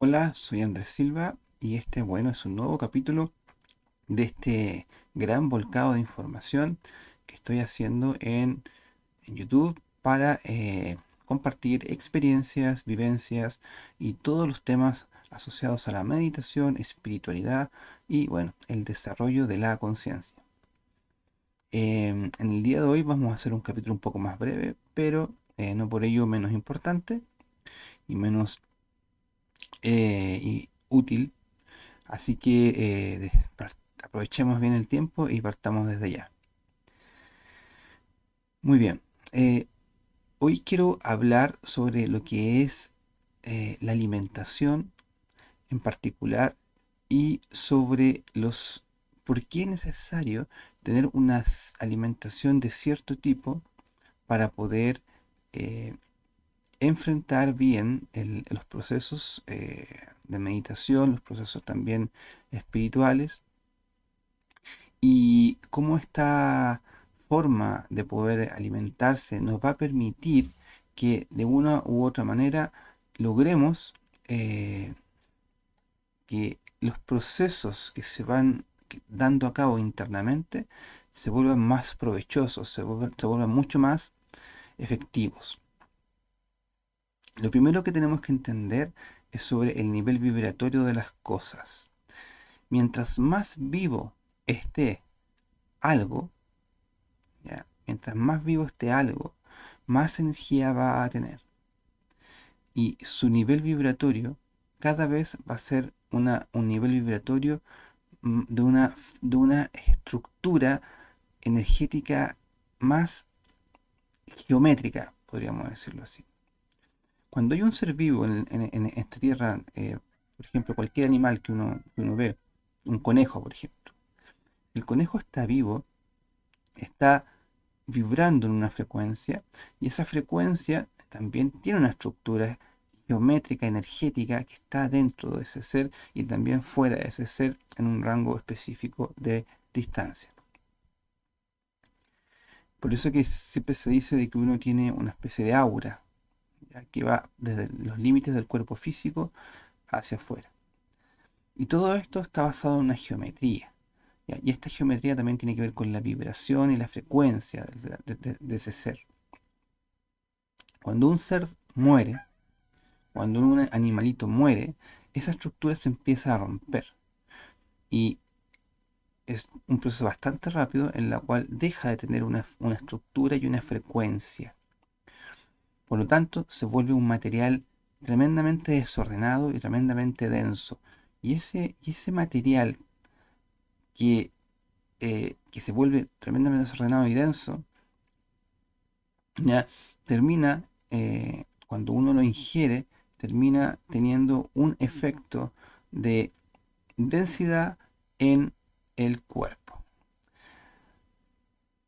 Hola, soy Andrés Silva y bueno, es un nuevo capítulo de este gran volcado de información que estoy haciendo en YouTube para compartir experiencias, vivencias y todos los temas asociados a la meditación, espiritualidad y bueno, el desarrollo de la conciencia. En el día de hoy vamos a hacer un capítulo un poco más breve, pero no por ello menos importante y menos y útil. Así que aprovechemos bien el tiempo y partamos desde ya. Muy bien. eh, Hoy quiero hablar sobre lo que es la alimentación en particular y sobre los por qué es necesario tener una alimentación de cierto tipo para poder eh, enfrentar bien los procesos de meditación, los procesos también espirituales y cómo esta forma de poder alimentarse nos va a permitir que de una u otra manera logremos eh, que los procesos que se van dando a cabo internamente se vuelvan más provechosos, se vuelvan mucho más efectivos. Lo primero que tenemos que entender es sobre el nivel vibratorio de las cosas. Mientras más vivo esté algo, ¿ya? Mientras más vivo esté algo, más energía va a tener. Y su nivel vibratorio cada vez va a ser un nivel vibratorio de una estructura energética más geométrica, podríamos decirlo así. Cuando hay un ser vivo en esta tierra, por ejemplo, cualquier animal que uno ve, un conejo, por ejemplo, el conejo está vivo, está vibrando en una frecuencia y esa frecuencia también tiene una estructura geométrica, energética que está dentro de ese ser y también fuera de ese ser en un rango específico de distancia. Por eso que siempre se dice de que uno tiene una especie de aura, ¿ya? Que va desde los límites del cuerpo físico hacia afuera. Y todo esto está basado en una geometría, ¿ya? Y esta geometría también tiene que ver con la vibración y la frecuencia de ese ser. Cuando un ser muere, cuando un animalito muere, esa estructura se empieza a romper. Y es un proceso bastante rápido en la cual deja de tener una estructura y una frecuencia. Por lo tanto, se vuelve un material tremendamente desordenado y tremendamente denso. Y ese material que se vuelve tremendamente desordenado y denso, ya termina, cuando uno lo ingiere, termina teniendo un efecto de densidad en el cuerpo.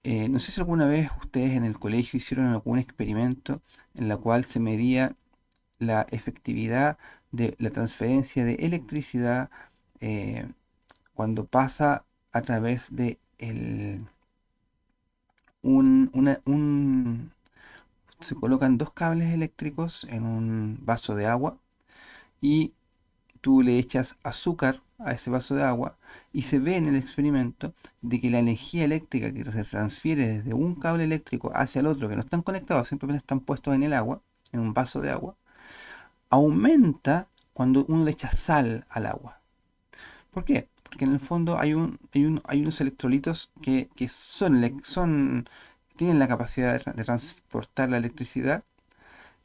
No sé si alguna vez ustedes en el colegio hicieron algún experimento en la cual se medía la efectividad de la transferencia de electricidad eh, cuando pasa a través de se colocan dos cables eléctricos en un vaso de agua y tú le echas azúcar a ese vaso de agua y se ve en el experimento de que la energía eléctrica que se transfiere desde un cable eléctrico hacia el otro, que no están conectados, simplemente están puestos en el agua, en un vaso de agua, aumenta cuando uno le echa sal al agua. ¿Por qué? Porque en el fondo hay unos electrolitos que tienen la capacidad de transportar la electricidad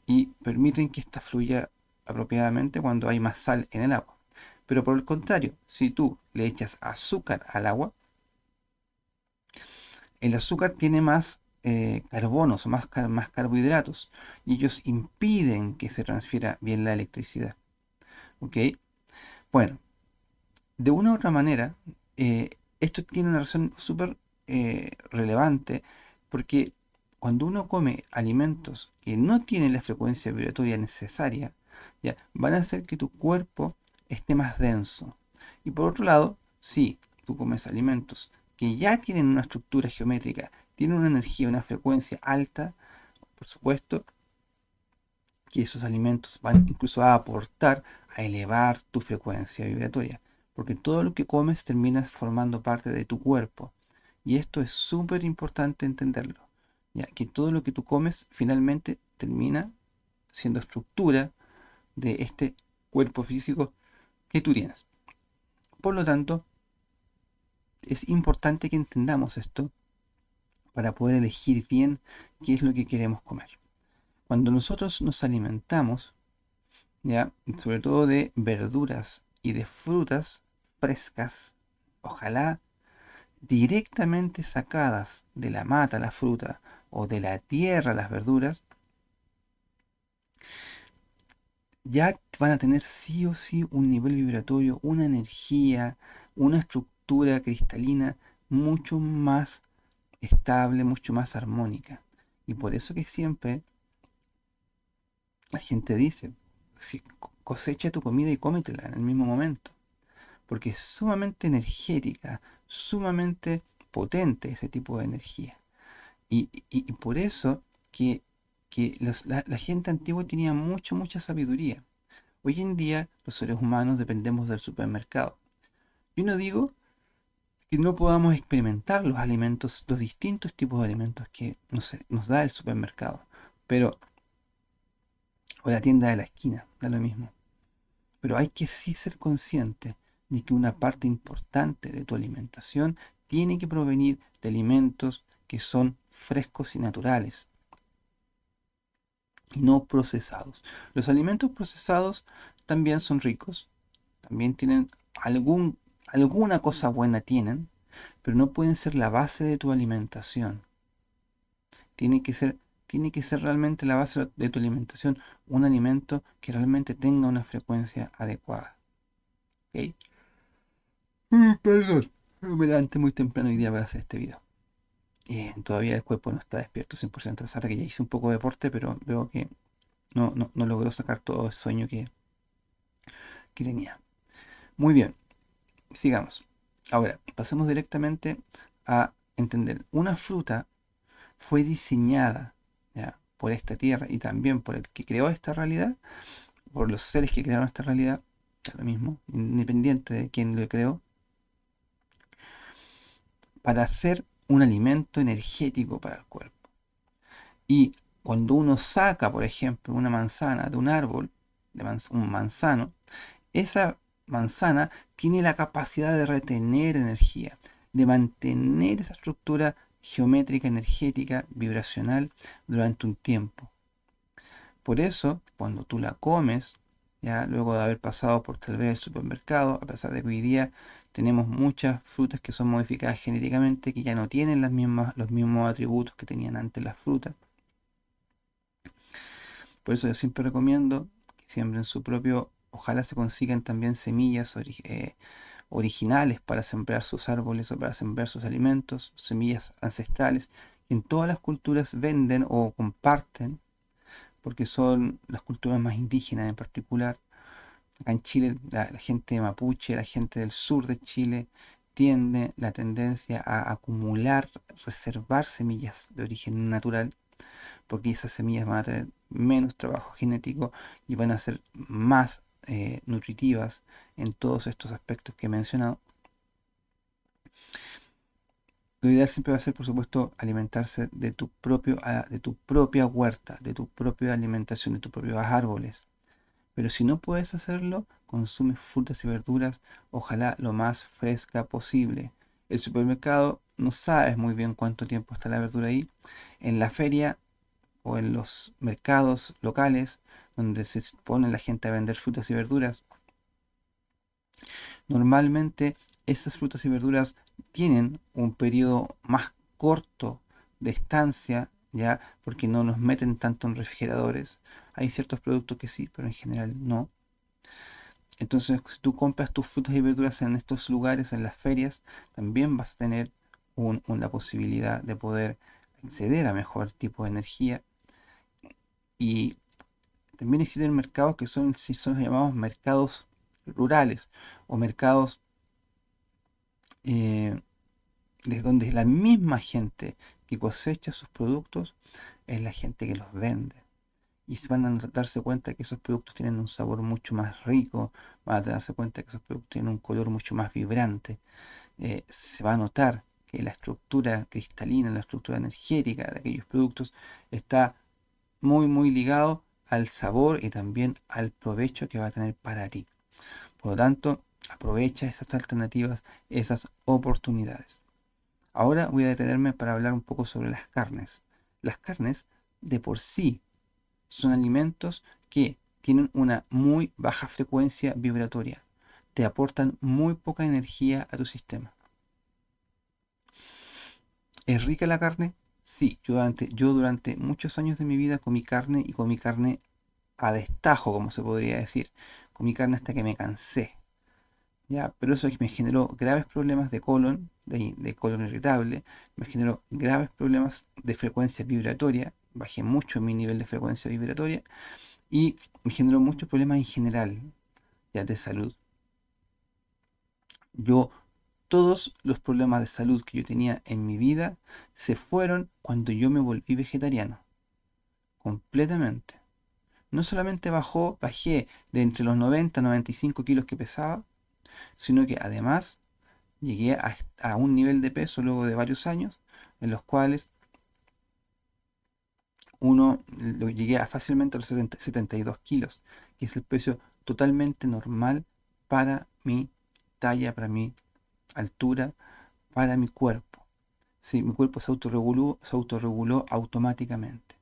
y permiten que ésta fluya apropiadamente cuando hay más sal en el agua. Pero por el contrario, si tú le echas azúcar al agua, el azúcar tiene más carbonos o más carbohidratos y ellos impiden que se transfiera bien la electricidad. ¿Ok? Bueno, de una u otra manera, eh, esto tiene una razón súper relevante porque cuando uno come alimentos que no tienen la frecuencia vibratoria necesaria, ya, van a hacer que tu cuerpo esté más denso. Y por otro lado, si tú comes alimentos que ya tienen una estructura geométrica, tienen una energía, una frecuencia alta, por supuesto, que esos alimentos van incluso a aportar a elevar tu frecuencia vibratoria, porque todo lo que comes termina formando parte de tu cuerpo. Y esto es súper importante entenderlo, ya que todo lo que tú comes finalmente termina siendo estructura de este cuerpo físico que tú tienes. Por lo tanto, es importante que entendamos esto para poder elegir bien qué es lo que queremos comer. Cuando nosotros nos alimentamos, ya, sobre todo de verduras y de frutas frescas, ojalá directamente sacadas de la mata la fruta o de la tierra las verduras, ya van a tener sí o sí un nivel vibratorio, una energía, una estructura cristalina mucho más estable, mucho más armónica. Y por eso que siempre la gente dice, si cosecha tu comida y cómetela en el mismo momento, porque es sumamente energética, sumamente potente ese tipo de energía. Y por eso que la gente antigua tenía mucha sabiduría. Hoy en día los seres humanos dependemos del supermercado. Yo no digo que no podamos experimentar los alimentos, los distintos tipos de alimentos que nos da el supermercado, pero, o la tienda de la esquina, da lo mismo. Pero hay que sí ser consciente de que una parte importante de tu alimentación tiene que provenir de alimentos que son frescos y naturales y no procesados. Los alimentos procesados también son ricos, también tienen alguna cosa buena tienen, pero no pueden ser la base de tu alimentación. Tiene que ser, tiene que ser realmente la base de tu alimentación un alimento que realmente tenga una frecuencia adecuada. ¿Ok? Perdón, me levanté muy temprano hoy día para hacer este video. Todavía el cuerpo no está despierto 100%, a pesar de que ya hice un poco de deporte, pero veo que no logró sacar todo el sueño que tenía. Muy bien, sigamos. Ahora, pasemos directamente a entender. Una fruta fue diseñada, ¿ya?, por esta tierra y también por el que creó esta realidad, por los seres que crearon esta realidad, es lo mismo, independiente de quién lo creó, para ser un alimento energético para el cuerpo. Y cuando uno saca, por ejemplo, una manzana de un árbol, un manzano, esa manzana tiene la capacidad de retener energía, de mantener esa estructura geométrica, energética, vibracional durante un tiempo. Por eso, cuando tú la comes, ya luego de haber pasado por tal vez el supermercado, a pesar de que hoy día tenemos muchas frutas que son modificadas genéticamente, que ya no tienen los mismos atributos que tenían antes las frutas. Por eso yo siempre recomiendo que siembren su propio, ojalá se consigan también semillas originales para sembrar sus árboles o para sembrar sus alimentos, semillas ancestrales. En todas las culturas venden o comparten, porque son las culturas más indígenas en particular. Acá en Chile, la gente mapuche, la gente del sur de Chile, tiene la tendencia a acumular, reservar semillas de origen natural, porque esas semillas van a tener menos trabajo genético y van a ser más nutritivas en todos estos aspectos que he mencionado. Lo ideal siempre va a ser, por supuesto, alimentarse de tu propia huerta, de tu propia alimentación, de tus propios árboles. Pero si no puedes hacerlo, consume frutas y verduras, ojalá lo más fresca posible. El supermercado no sabes muy bien cuánto tiempo está la verdura ahí. En la feria o en los mercados locales, donde se pone la gente a vender frutas y verduras, normalmente esas frutas y verduras tienen un periodo más corto de estancia, ya, porque no los meten tanto en refrigeradores. Hay ciertos productos que sí, pero en general no. Entonces, si tú compras tus frutas y verduras en estos lugares, en las ferias, también vas a tener la posibilidad de poder acceder a mejor tipo de energía. Y también existen mercados que son los llamados mercados rurales o mercados eh, de donde la misma gente que cosecha sus productos es la gente que los vende. y se van a darse cuenta que esos productos tienen un sabor mucho más rico, van a darse cuenta que esos productos tienen un color mucho más vibrante. Se va a notar que la estructura cristalina, la estructura energética de aquellos productos está muy ligado al sabor y también al provecho que va a tener para ti. Por lo tanto, aprovecha esas alternativas, esas oportunidades. Ahora voy a detenerme para hablar un poco sobre las carnes. Las carnes de por sí son alimentos que tienen una muy baja frecuencia vibratoria. Te aportan muy poca energía a tu sistema. ¿Es rica la carne? Sí, yo durante muchos años de mi vida comí carne y comí carne a destajo, como se podría decir. Comí carne hasta que me cansé. Ya, pero eso me generó graves problemas de colon, de colon irritable, me generó graves problemas de frecuencia vibratoria, bajé mucho mi nivel de frecuencia vibratoria y me generó muchos problemas en general, ya de salud. Yo, todos los problemas de salud que yo tenía en mi vida se fueron cuando yo me volví vegetariano, completamente. No solamente bajé de entre los 90 a 95 kilos que pesaba, sino que además llegué a un nivel de peso luego de varios años en los cuales lo llegué a fácilmente a los 72 kilos, que es el peso totalmente normal para mi talla, para mi altura, para mi cuerpo. Sí, mi cuerpo se autorreguló automáticamente.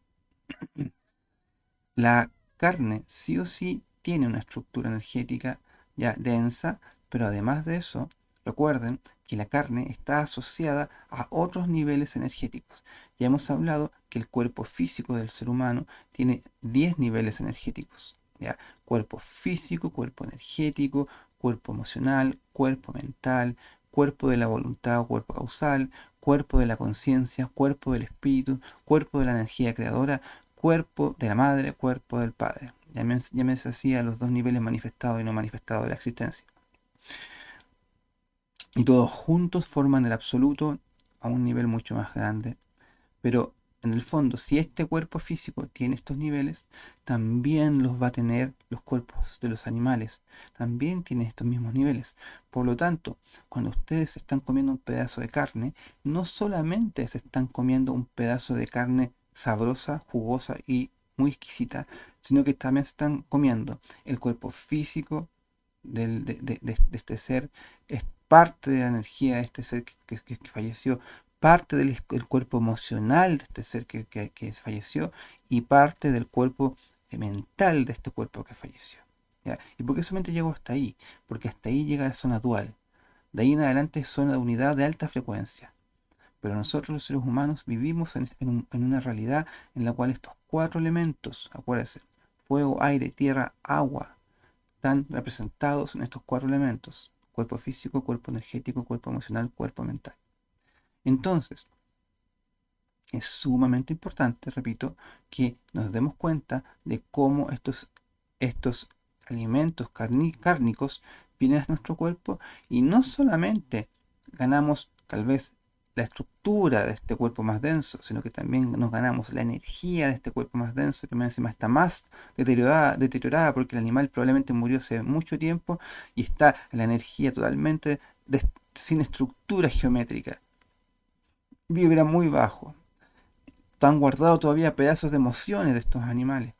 La carne sí o sí tiene una estructura energética ya densa, pero además de eso, recuerden que la carne está asociada a otros niveles energéticos. Ya hemos hablado que el cuerpo físico del ser humano tiene 10 niveles energéticos. ¿Ya? Cuerpo físico, cuerpo energético, cuerpo emocional, cuerpo mental, cuerpo de la voluntad o cuerpo causal, cuerpo de la conciencia, cuerpo del espíritu, cuerpo de la energía creadora, cuerpo de la madre, cuerpo del padre. Llámese así a los dos niveles manifestados y no manifestados de la existencia. Y todos juntos forman el absoluto a un nivel mucho más grande. Pero en el fondo, si este cuerpo físico tiene estos niveles, también los va a tener los cuerpos de los animales. También tienen estos mismos niveles. Por lo tanto, cuando ustedes están comiendo un pedazo de carne, no solamente se están comiendo un pedazo de carne sabrosa, jugosa y muy exquisita, sino que también se están comiendo el cuerpo físico de este ser, es parte de la energía de este ser que falleció, parte del cuerpo emocional de este ser que falleció y parte del cuerpo mental de este cuerpo que falleció. ¿Ya? ¿Y por qué solamente llegó hasta ahí? Porque hasta ahí llega la zona dual. De ahí en adelante es zona de unidad de alta frecuencia. Pero nosotros los seres humanos vivimos en una realidad en la cual estos cuatro elementos, acuérdense, fuego, aire, tierra, agua, están representados en estos cuatro elementos: cuerpo físico, cuerpo energético, cuerpo emocional, cuerpo mental. Entonces, es sumamente importante, repito, que nos demos cuenta de cómo estos alimentos cárnicos vienen a nuestro cuerpo y no solamente ganamos tal vez la estructura de este cuerpo más denso, sino que también nos ganamos la energía de este cuerpo más denso, que más encima está más deteriorada porque el animal probablemente murió hace mucho tiempo y está la energía totalmente sin estructura geométrica. Vibra muy bajo. Han guardado todavía pedazos de emociones de estos animales.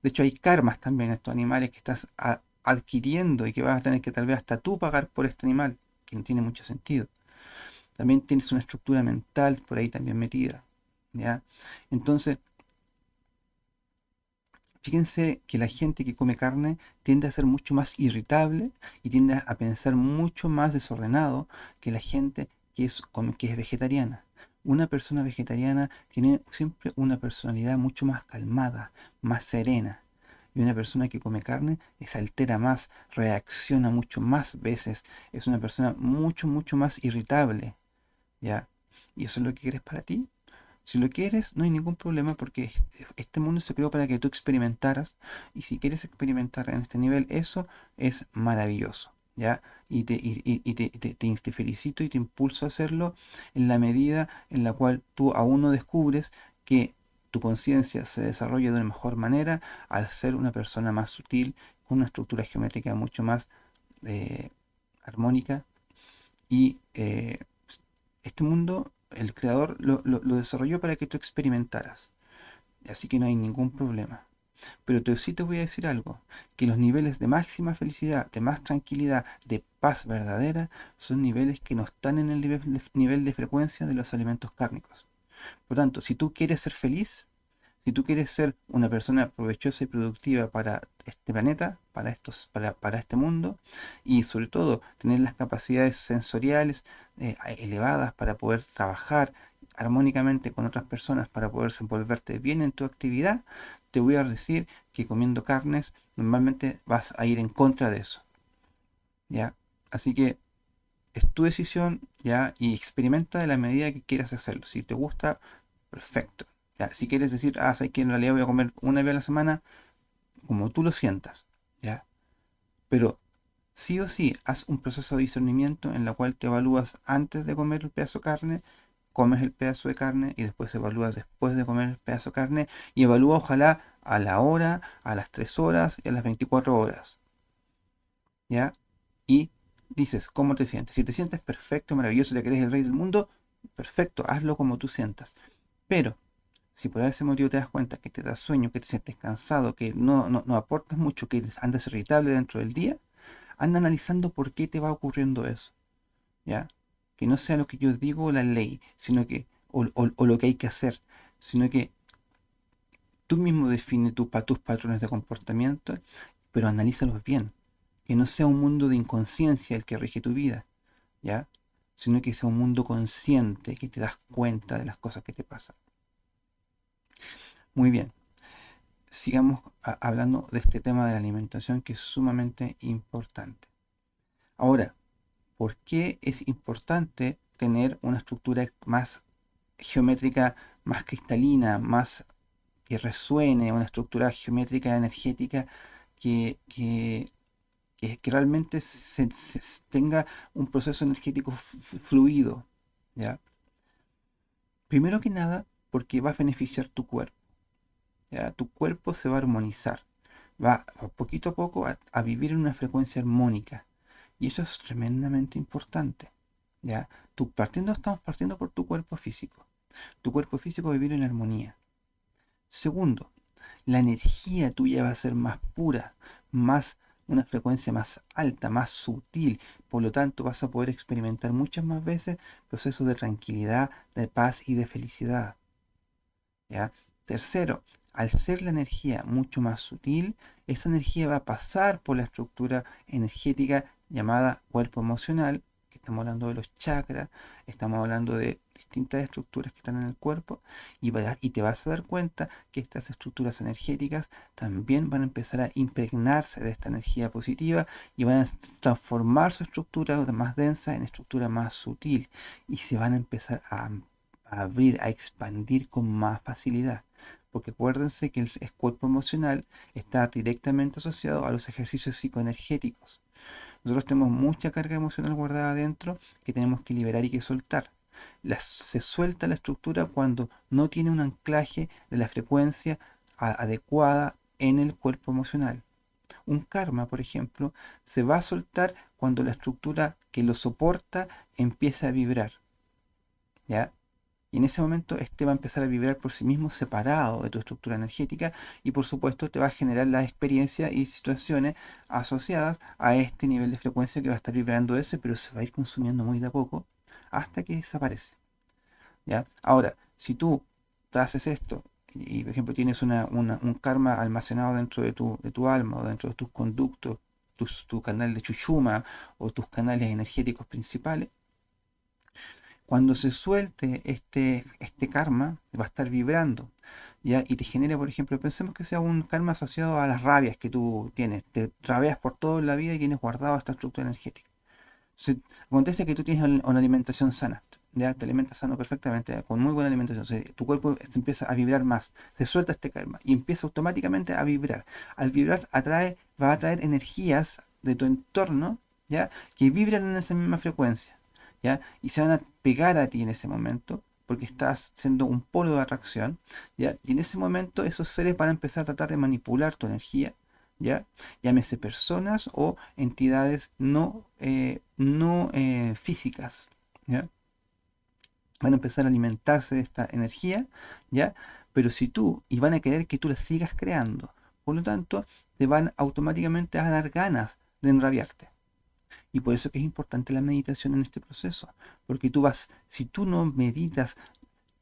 De hecho, hay karmas también en estos animales que estás adquiriendo y que vas a tener que tal vez hasta tú pagar por este animal, que no tiene mucho sentido. También tienes una estructura mental por ahí también metida. ¿Ya? Entonces, fíjense que la gente que come carne tiende a ser mucho más irritable y tiende a pensar mucho más desordenado que la gente que es vegetariana. Una persona vegetariana tiene siempre una personalidad mucho más calmada, más serena. Y una persona que come carne se altera más, reacciona mucho más veces, es una persona mucho más irritable, ¿ya? ¿Y eso es lo que quieres para ti? Si lo quieres, no hay ningún problema porque este mundo se creó para que tú experimentaras y si quieres experimentar en este nivel, eso es maravilloso, ¿ya? Y te felicito y te impulso a hacerlo en la medida en la cual tú aún no descubres que tu conciencia se desarrolla de una mejor manera al ser una persona más sutil, con una estructura geométrica mucho más eh, armónica. Y este mundo, el creador lo desarrolló para que tú experimentaras. Así que no hay ningún problema. Pero sí te voy a decir algo, que los niveles de máxima felicidad, de más tranquilidad, de paz verdadera, son niveles que no están en el nivel de frecuencia de los alimentos cárnicos. Por tanto, si tú quieres ser feliz, si tú quieres ser una persona provechosa y productiva para este planeta, para este mundo, y sobre todo tener las capacidades sensoriales elevadas para poder trabajar armónicamente con otras personas, para poder desenvolverte bien en tu actividad, te voy a decir que comiendo carnes normalmente vas a ir en contra de eso, ¿ya? Así que es tu decisión, ¿ya? Y experimenta de la medida que quieras hacerlo. Si te gusta, perfecto. Ya, si quieres decir, sabes que en realidad voy a comer una vez a la semana, como tú lo sientas, ¿ya? Pero sí o sí, haz un proceso de discernimiento en la cual te evalúas antes de comer el pedazo de carne, comes el pedazo de carne y después evalúas después de comer el pedazo de carne y evalúa ojalá a la hora, a las 3 horas y a las 24 horas, ¿ya? Y dices, ¿cómo te sientes? Si te sientes perfecto, maravilloso, le crees el rey del mundo, perfecto, hazlo como tú sientas. Pero si por ese motivo te das cuenta que te da sueño, que te sientes cansado, que no aportas mucho, que andas irritable dentro del día, anda analizando por qué te va ocurriendo eso, ¿ya? Que no sea lo que yo digo la ley, sino que, o lo que hay que hacer, sino que tú mismo define tus patrones de comportamiento, pero analízalos bien. Que no sea un mundo de inconsciencia el que rige tu vida, ¿ya? Sino que sea un mundo consciente, que te das cuenta de las cosas que te pasan. Muy bien. Sigamos hablando de este tema de la alimentación que es sumamente importante. Ahora, ¿por qué es importante tener una estructura más geométrica, más cristalina, más que resuene, una estructura geométrica energética que realmente tenga un proceso energético fluido? ¿Ya? Primero que nada, porque va a beneficiar tu cuerpo. ¿Ya? Tu cuerpo se va a armonizar, va poquito a poco a vivir en una frecuencia armónica. Y eso es tremendamente importante. ¿Ya? Estamos partiendo por tu cuerpo físico. Tu cuerpo físico va a vivir en armonía. Segundo, la energía tuya va a ser más pura, más una frecuencia más alta, más sutil. Por lo tanto, vas a poder experimentar muchas más veces procesos de tranquilidad, de paz y de felicidad. ¿Ya? Tercero, al ser la energía mucho más sutil, esa energía va a pasar por la estructura energética llamada cuerpo emocional, que estamos hablando de los chakras, estamos hablando de distintas estructuras que están en el cuerpo, y te vas a dar cuenta que estas estructuras energéticas también van a empezar a impregnarse de esta energía positiva y van a transformar su estructura más densa en estructura más sutil y se van a empezar a abrir, a expandir con más facilidad. Porque acuérdense que el cuerpo emocional está directamente asociado a los ejercicios psicoenergéticos. Nosotros tenemos mucha carga emocional guardada adentro que tenemos que liberar y que soltar. Se suelta la estructura cuando no tiene un anclaje de la frecuencia adecuada en el cuerpo emocional. Un karma, por ejemplo, se va a soltar cuando la estructura que lo soporta empieza a vibrar. ¿Ya? Y en ese momento este va a empezar a vibrar por sí mismo separado de tu estructura energética y por supuesto te va a generar las experiencias y situaciones asociadas a este nivel de frecuencia que va a estar vibrando ese, pero se va a ir consumiendo muy de a poco hasta que desaparece. ¿Ya? Ahora, si tú te haces esto y por ejemplo tienes un karma almacenado dentro de tu alma o dentro de tus conductos, tu canal de chuchuma o tus canales energéticos principales, cuando se suelte este karma, va a estar vibrando, ¿ya? Y te genera, por ejemplo, pensemos que sea un karma asociado a las rabias que tú tienes. Te rabias por toda la vida y tienes guardado esta estructura energética. Entonces, acontece que tú tienes una alimentación sana, ¿ya? Te alimentas sano perfectamente, con muy buena alimentación. Tu cuerpo se empieza a vibrar más, se suelta este karma y empieza automáticamente a vibrar. Al vibrar va a atraer energías de tu entorno, ¿ya? Que vibran en esa misma frecuencia. ¿Ya? Y se van a pegar a ti en ese momento, porque estás siendo un polo de atracción, ¿ya? Y en ese momento esos seres van a empezar a tratar de manipular tu energía, ¿ya? Llámese personas o entidades no físicas, ¿ya? Van a empezar a alimentarse de esta energía, ¿ya? Pero si tú, y van a querer que tú la sigas creando, por lo tanto, te van automáticamente a dar ganas de enrabiarte. Y por eso que es importante la meditación en este proceso, porque tú vas, si tú no meditas,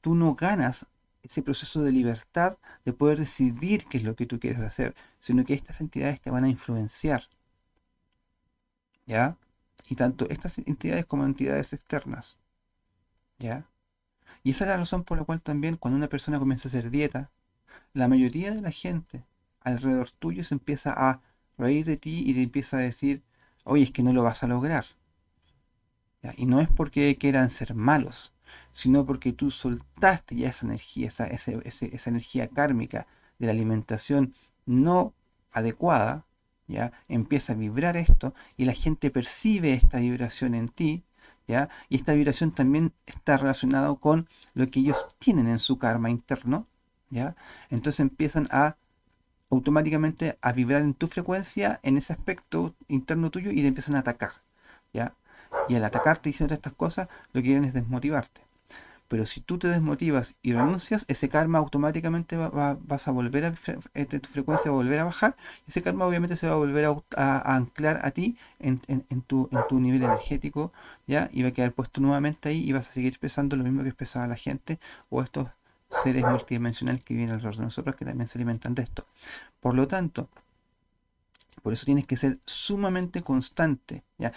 tú no ganas ese proceso de libertad de poder decidir qué es lo que tú quieres hacer, sino que estas entidades te van a influenciar, ¿ya? Y tanto estas entidades como entidades externas, ¿ya? Y esa es la razón por la cual también cuando una persona comienza a hacer dieta, la mayoría de la gente alrededor tuyo se empieza a reír de ti y te empieza a decir, oye, es que no lo vas a lograr. ¿Ya? Y no es porque quieran ser malos, sino porque tú soltaste ya esa energía, esa energía kármica de la alimentación no adecuada, ¿ya? Empieza a vibrar esto y la gente percibe esta vibración en ti, ¿ya? Y esta vibración también está relacionada con lo que ellos tienen en su karma interno, ¿ya? Entonces empiezan a automáticamente a vibrar en tu frecuencia, en ese aspecto interno tuyo y te empiezan a atacar, ¿ya? Y al atacarte diciendo estas cosas, lo que quieren es desmotivarte. Pero si tú te desmotivas y renuncias, ese karma automáticamente vas a volver tu frecuencia va a volver a bajar, y ese karma obviamente se va a volver a anclar a ti en tu nivel energético, ¿ya? Y va a quedar puesto nuevamente ahí y vas a seguir pesando lo mismo que pesaba la gente o estos seres multidimensionales que viven alrededor de nosotros que también se alimentan de esto. Por lo tanto, por eso tienes que ser sumamente constante, ¿ya?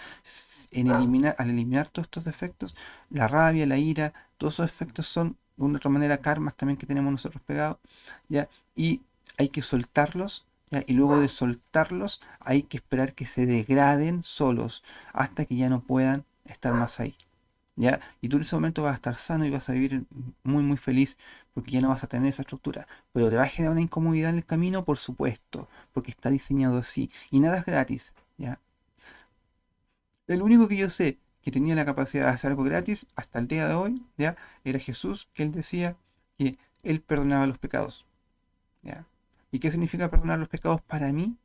Al eliminar todos estos defectos, la rabia, la ira, todos esos efectos son de una otra manera karmas también que tenemos nosotros pegados, ¿ya? Y hay que soltarlos, ¿ya? Y luego de soltarlos hay que esperar que se degraden solos hasta que ya no puedan estar más ahí. ¿Ya? Y tú en ese momento vas a estar sano y vas a vivir muy muy feliz porque ya no vas a tener esa estructura. Pero te va a generar una incomodidad en el camino, por supuesto, porque está diseñado así. Y nada es gratis, ¿ya? El único que yo sé que tenía la capacidad de hacer algo gratis hasta el día de hoy, ¿ya? Era Jesús, que él decía que él perdonaba los pecados, ¿ya? ¿Y qué significa perdonar los pecados para mí?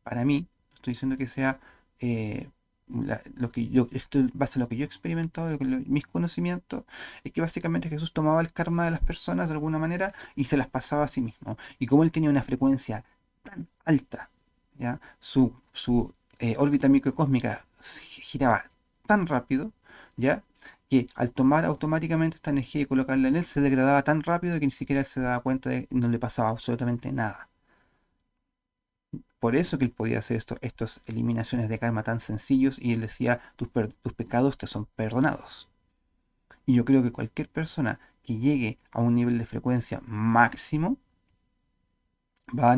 Para mí, no estoy diciendo que sea eh, lo que yo, esto en base a lo que yo he experimentado, mis conocimientos, es que básicamente Jesús tomaba el karma de las personas de alguna manera y se las pasaba a sí mismo. Y como él tenía una frecuencia tan alta, ¿ya? Su órbita microcósmica giraba tan rápido, ¿ya? Que al tomar automáticamente esta energía y colocarla en él, se degradaba tan rápido que ni siquiera él se daba cuenta de que no le pasaba absolutamente nada. Por eso que él podía hacer estos eliminaciones de karma tan sencillos y él decía, tus pecados te son perdonados. Y yo creo que cualquier persona que llegue a un nivel de frecuencia máximo va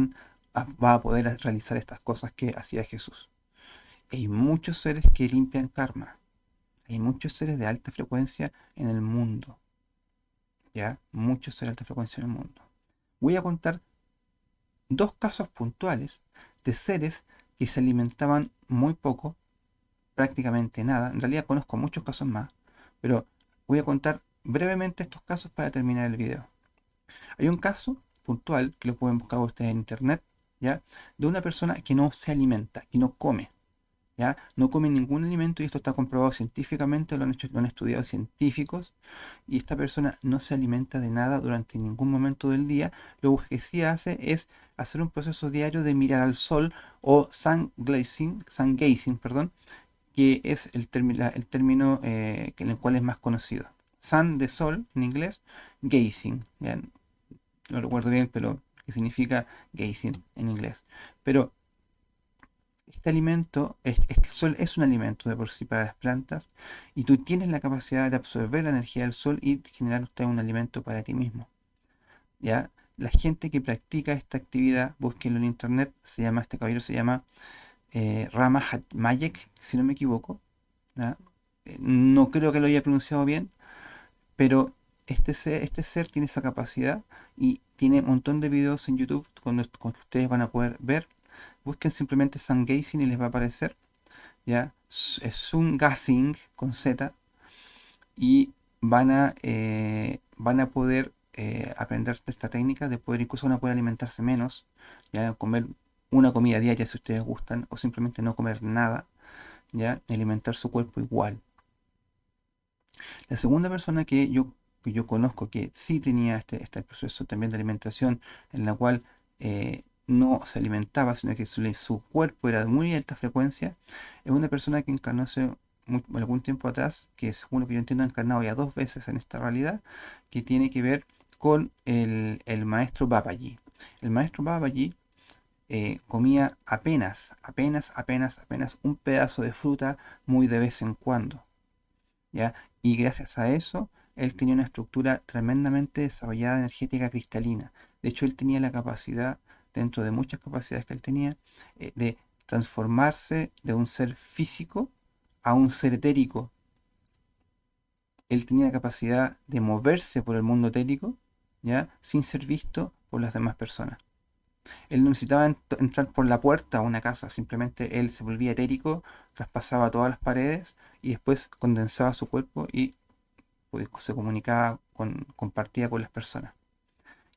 a poder realizar estas cosas que hacía Jesús. Hay muchos seres que limpian karma. Hay muchos seres de alta frecuencia en el mundo. ¿Ya? Muchos seres de alta frecuencia en el mundo. Voy a contar dos casos puntuales de seres que se alimentaban muy poco, prácticamente nada. En realidad conozco muchos casos más, pero voy a contar brevemente estos casos para terminar el video. Hay un caso puntual que lo pueden buscar ustedes en internet, ¿ya? De una persona que no se alimenta, que no come, ¿ya? No come ningún alimento y esto está comprobado científicamente, lo han estudiado científicos y esta persona no se alimenta de nada durante ningún momento del día. Lo que sí hace es hacer un proceso diario de mirar al sol o sun gazing, perdón, que es el término en el cual es más conocido. Sun de sol en inglés, gazing, ¿ya? No recuerdo bien, pero que significa gazing en inglés. Pero este alimento, el sol es un alimento de por sí para las plantas y tú tienes la capacidad de absorber la energía del sol y generar usted un alimento para ti mismo. ¿Ya? La gente que practica esta actividad, búsquenlo en internet, este caballero se llama Rama Hatmayek, si no me equivoco. ¿Ya? No creo que lo haya pronunciado bien, pero este ser tiene esa capacidad y tiene un montón de videos en YouTube con que ustedes van a poder ver. Busquen simplemente Sun Gazing y les va a aparecer, ¿ya? Es Sun Gazing con Z y van a poder aprender esta técnica de poder, incluso van a poder alimentarse menos, ya comer una comida diaria si ustedes gustan, o simplemente no comer nada, ya y alimentar su cuerpo igual. La segunda persona que yo conozco que sí tenía este proceso también de alimentación, en la cual no se alimentaba, sino que su cuerpo era de muy alta frecuencia, es una persona que encarnó hace algún tiempo atrás, que según lo que yo entiendo ha encarnado ya dos veces en esta realidad, que tiene que ver con el maestro Babaji. El maestro Babaji comía apenas un pedazo de fruta muy de vez en cuando. ¿Ya? Y gracias a eso, él tenía una estructura tremendamente desarrollada energética cristalina. De hecho, él tenía la capacidad, dentro de muchas capacidades que él tenía, de transformarse de un ser físico a un ser etérico. Él tenía la capacidad de moverse por el mundo etérico, ¿ya? Sin ser visto por las demás personas. Él no necesitaba entrar por la puerta a una casa, simplemente él se volvía etérico, traspasaba todas las paredes y después condensaba su cuerpo y pues, se comunicaba, compartía con las personas.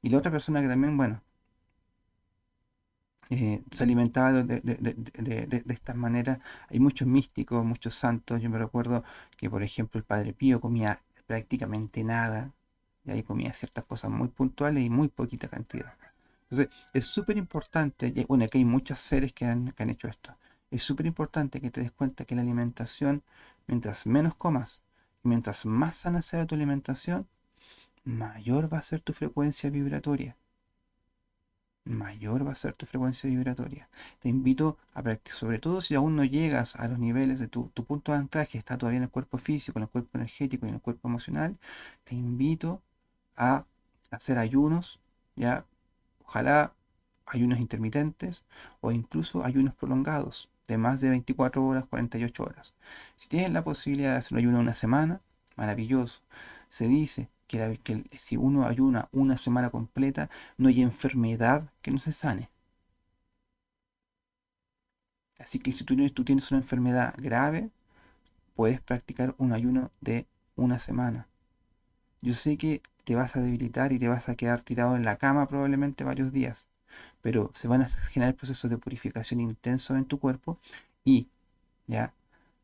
Y la otra persona que también, bueno, se alimentaba de estas maneras. Hay muchos místicos, muchos santos. Yo me recuerdo que, por ejemplo, el Padre Pío comía prácticamente nada, y ahí comía ciertas cosas muy puntuales y muy poquita cantidad. Entonces, es súper importante, y bueno, aquí hay muchos seres que han hecho esto. Es súper importante que te des cuenta que la alimentación, mientras menos comas, y mientras más sana sea tu alimentación, mayor va a ser tu frecuencia vibratoria. Mayor va a ser tu frecuencia vibratoria. Te invito a practicar, sobre todo si aún no llegas a los niveles de tu punto de anclaje, está todavía en el cuerpo físico, en el cuerpo energético y en el cuerpo emocional, te invito a hacer ayunos, ya, ojalá ayunos intermitentes o incluso ayunos prolongados de más de 24 horas, 48 horas. Si tienes la posibilidad de hacer un ayuno una semana, maravilloso. Se dice que si uno ayuna una semana completa, no hay enfermedad que no se sane. Así que si tú tienes una enfermedad grave, puedes practicar un ayuno de una semana. Yo sé que te vas a debilitar y te vas a quedar tirado en la cama probablemente varios días, pero se van a generar procesos de purificación intensos en tu cuerpo y, ya,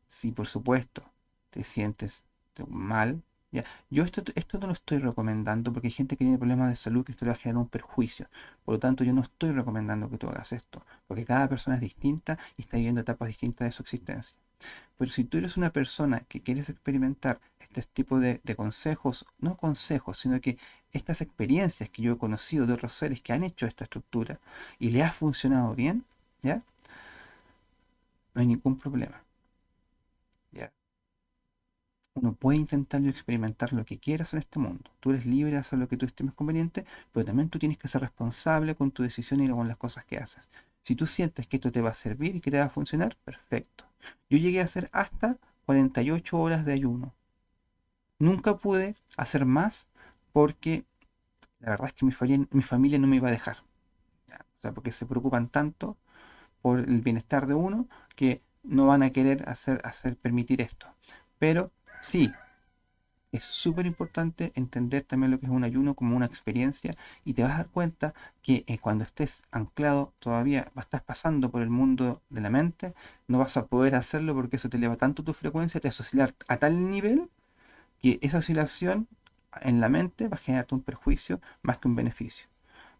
si por supuesto te sientes mal, ya, yo esto no lo estoy recomendando porque hay gente que tiene problemas de salud que esto le va a generar un perjuicio. Por lo tanto, yo no estoy recomendando que tú hagas esto, porque cada persona es distinta y está viviendo etapas distintas de su existencia. Pero si tú eres una persona que quieres experimentar este tipo de consejos, no consejos, sino que estas experiencias que yo he conocido de otros seres que han hecho esta estructura y le ha funcionado bien, ¿ya? No hay ningún problema, ¿ya? Uno puede intentarlo y experimentar lo que quieras en este mundo. Tú eres libre de hacer lo que tú estimes conveniente, pero también tú tienes que ser responsable con tu decisión y con las cosas que haces. Si tú sientes que esto te va a servir y que te va a funcionar, perfecto. Yo llegué a hacer hasta 48 horas de ayuno. Nunca pude hacer más porque la verdad es que mi familia no me iba a dejar. ¿Ya? O sea, porque se preocupan tanto por el bienestar de uno que no van a querer permitir esto. Pero sí, es súper importante entender también lo que es un ayuno como una experiencia y te vas a dar cuenta que cuando estés anclado todavía estás pasando por el mundo de la mente, no vas a poder hacerlo porque eso te eleva tanto tu frecuencia, te vas a oscilar a tal nivel que esa oscilación en la mente va a generarte un perjuicio más que un beneficio.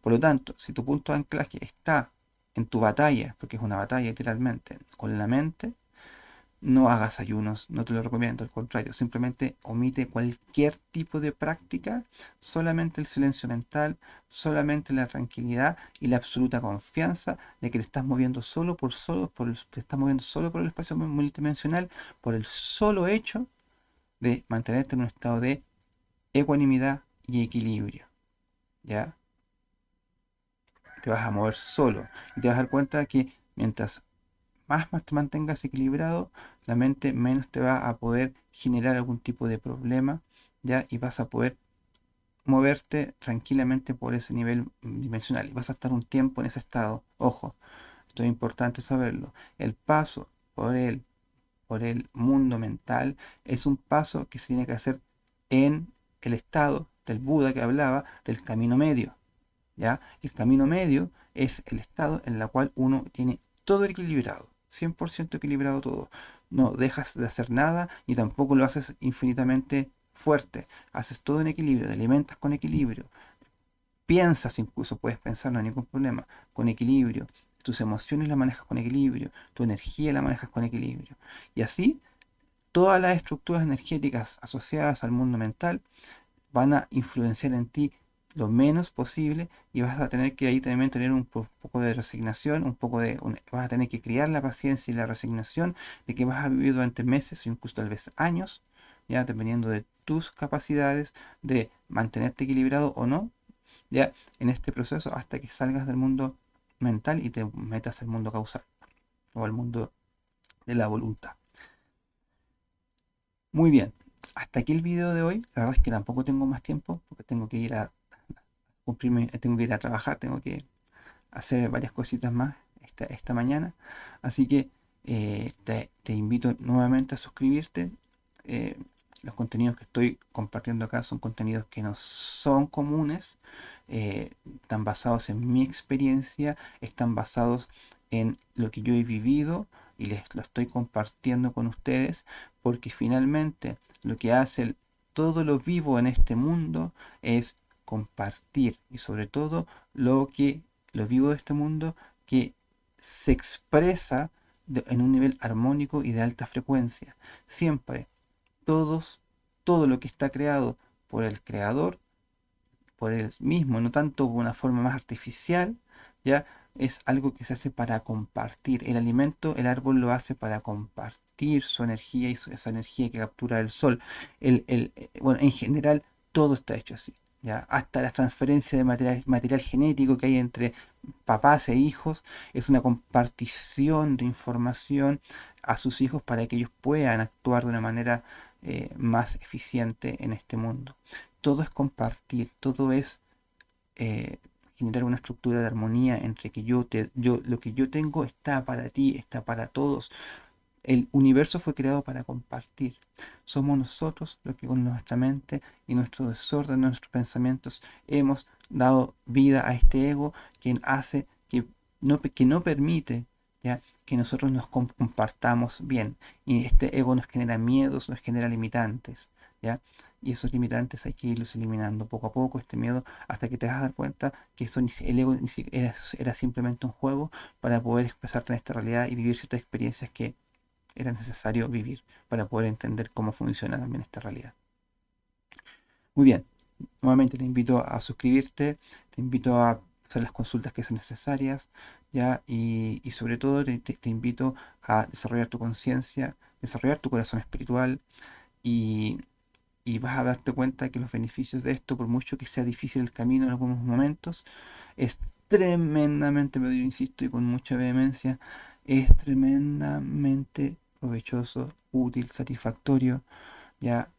Por lo tanto, si tu punto de anclaje está en tu batalla, porque es una batalla literalmente, con la mente, no hagas ayunos, no te lo recomiendo, al contrario, simplemente omite cualquier tipo de práctica, solamente el silencio mental, solamente la tranquilidad y la absoluta confianza de que te estás moviendo te estás moviendo solo por el espacio multidimensional, por el solo hecho de mantenerte en un estado de ecuanimidad y equilibrio, ¿ya? Te vas a mover solo y te vas a dar cuenta que mientras más te mantengas equilibrado, la mente menos te va a poder generar algún tipo de problema, ¿ya? Y vas a poder moverte tranquilamente por ese nivel dimensional y vas a estar un tiempo en ese estado. Ojo, esto es importante saberlo. El paso por el mundo mental es un paso que se tiene que hacer en el estado del Buda que hablaba del camino medio. ¿Ya? El camino medio es el estado en el cual uno tiene todo equilibrado, 100% equilibrado todo. No dejas de hacer nada ni tampoco lo haces infinitamente fuerte. Haces todo en equilibrio, te alimentas con equilibrio. Piensas, incluso puedes pensar, no hay ningún problema, con equilibrio. Tus emociones las manejas con equilibrio, tu energía la manejas con equilibrio. Y así, todas las estructuras energéticas asociadas al mundo mental van a influenciar en ti lo menos posible y vas a tener que ahí también tener un poco de resignación, vas a tener que criar la paciencia y la resignación de que vas a vivir durante meses o incluso tal vez años, ya dependiendo de tus capacidades de mantenerte equilibrado o no, ya en este proceso hasta que salgas del mundo mental y te metas al mundo causal o al mundo de la voluntad. Muy bien, hasta aquí el video de hoy. La verdad es que tampoco tengo más tiempo porque tengo que ir a tengo que ir a trabajar, tengo que hacer varias cositas más esta mañana. Así que te invito nuevamente a suscribirte. Eh, los contenidos que estoy compartiendo acá son contenidos que no son comunes, están basados en mi experiencia, están basados en lo que yo he vivido y les lo estoy compartiendo con ustedes porque finalmente lo que hace todo lo vivo en este mundo es compartir y sobre todo lo vivo de este mundo que se expresa en un nivel armónico y de alta frecuencia. Siempre, todos, todo lo que está creado por el creador, por él mismo, no tanto por una forma más artificial, ya es algo que se hace para compartir. El alimento, el árbol lo hace para compartir su energía y esa energía que captura el sol. Bueno, en general, todo está hecho así. ¿Ya? Hasta la transferencia de material genético que hay entre papás e hijos es una compartición de información a sus hijos para que ellos puedan actuar de una manera más eficiente en este mundo. Todo es compartir, todo es eh, generar una estructura de armonía entre que lo que yo tengo está para ti, está para todos. El universo fue creado para compartir. Somos nosotros los que con nuestra mente y nuestro desorden, nuestros pensamientos, hemos dado vida a este ego que hace que no permite, ¿ya? Que nosotros nos compartamos bien. Y este ego nos genera miedos, nos genera limitantes, ¿ya? Y esos limitantes hay que irlos eliminando poco a poco, este miedo, hasta que te vas a dar cuenta que el ego ni siquiera era simplemente un juego para poder expresarte en esta realidad y vivir ciertas experiencias que era necesario vivir para poder entender cómo funciona también esta realidad. Muy bien, nuevamente te invito a suscribirte, te invito a hacer las consultas que sean necesarias, ¿ya? Y sobre todo te invito a desarrollar tu conciencia, desarrollar tu corazón espiritual y, y vas a darte cuenta que los beneficios de esto, por mucho que sea difícil el camino en algunos momentos, es tremendamente, pero yo insisto y con mucha vehemencia, es tremendamente provechoso, útil, satisfactorio, ya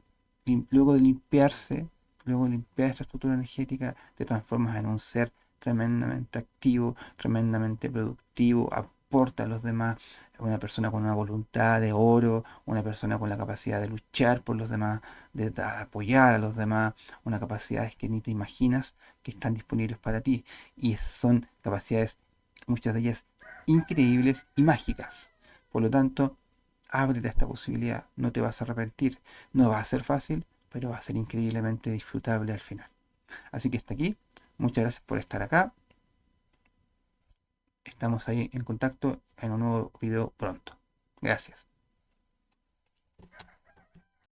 luego de limpiarse, luego de limpiar esta estructura energética, te transformas en un ser tremendamente activo, tremendamente productivo, aporta a los demás, una persona con una voluntad de oro, una persona con la capacidad de luchar por los demás, de apoyar a los demás, una capacidades que ni te imaginas que están disponibles para ti. Y son capacidades, muchas de ellas increíbles y mágicas. Por lo tanto, ábrete a esta posibilidad, no te vas a arrepentir. No va a ser fácil, pero va a ser increíblemente disfrutable al final. Así que hasta aquí. Muchas gracias por estar acá. Estamos ahí en contacto en un nuevo video pronto. Gracias.